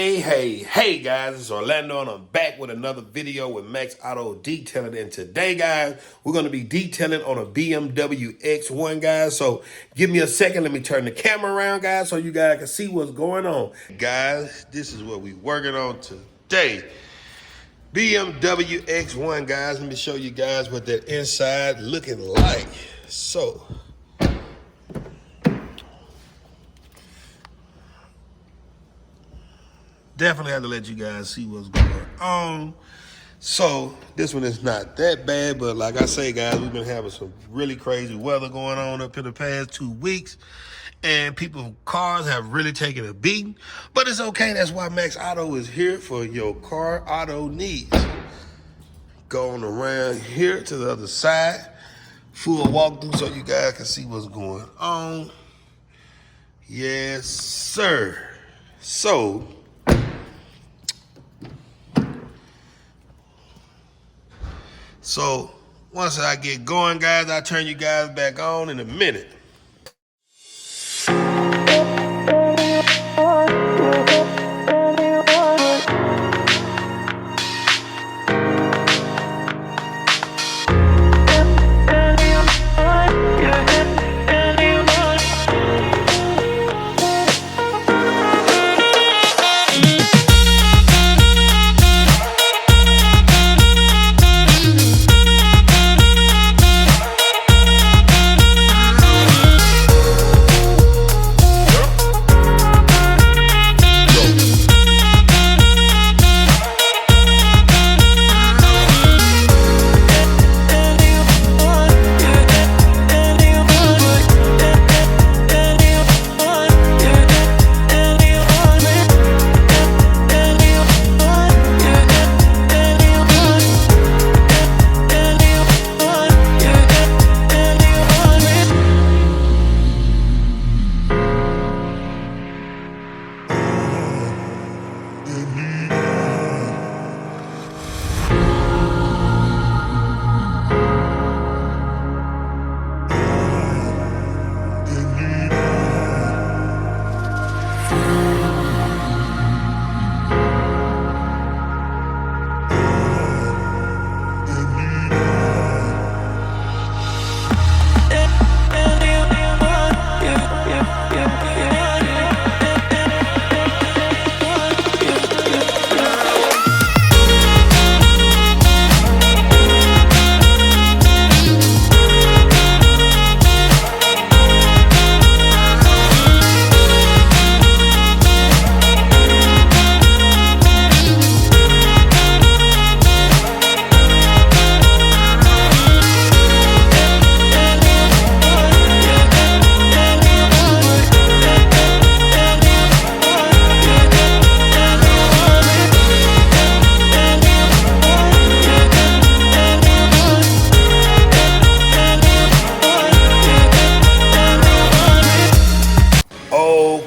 Hey guys, it's Orlando and I'm back with another video with Max Auto Detailing. And today guys, we're going to be detailing on a BMW X1 guys. So give me a second, let me turn the camera around guys so you guys can see what's going on. Guys, this is what we're working on today. BMW X1 guys, let me show you guys what that inside looking like. So definitely have to let you guys see what's going on. So this one is not that bad, but like I say, guys, we've been having some really crazy weather going on up in the past 2 weeks, and people's cars have really taken a beating. But it's okay. That's why Max Auto is here for your car auto needs. Going around here to the other side, full walkthrough so you guys can see what's going on. Yes, sir. So once I get going, guys, I'll turn you guys back on in a minute.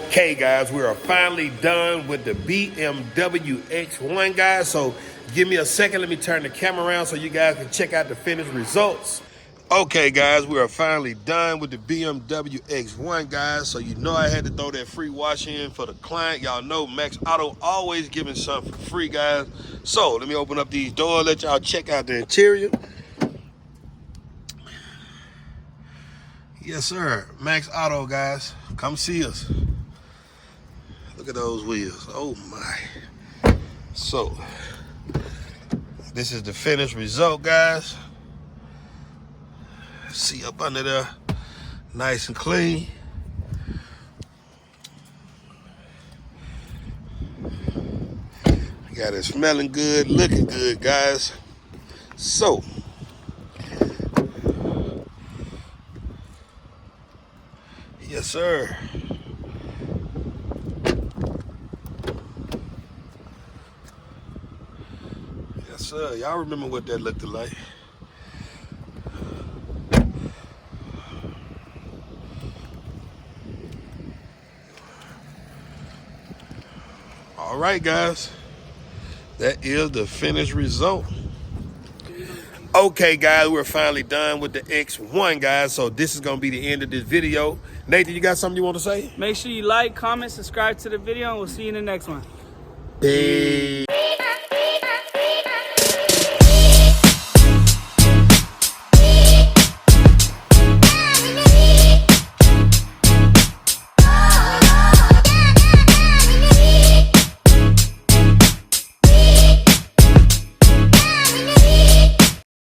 Okay guys, we are finally done with the BMW X1 guys. So give me a second, let me turn the camera around so you guys can check out the finished results. Okay guys, we are finally done with the BMW X1 guys. So you know I had to throw that free wash in for the client. Y'all know Max Auto always giving something for free guys. So let me open up these doors, let y'all check out the interior. Yes sir, Max Auto guys, come see us. Look at those wheels, oh my. So, this is the finished result, guys. See up under there, nice and clean. Got it smelling good, looking good, guys. So, yes sir. Y'all remember what that looked like. All right, guys. That is the finished result. Okay, guys, we're finally done with the X1, guys. So this is going to be the end of this video. Nathan, you got something you want to say? Make sure you like, comment, subscribe to the video, and we'll see you in the next one. Peace.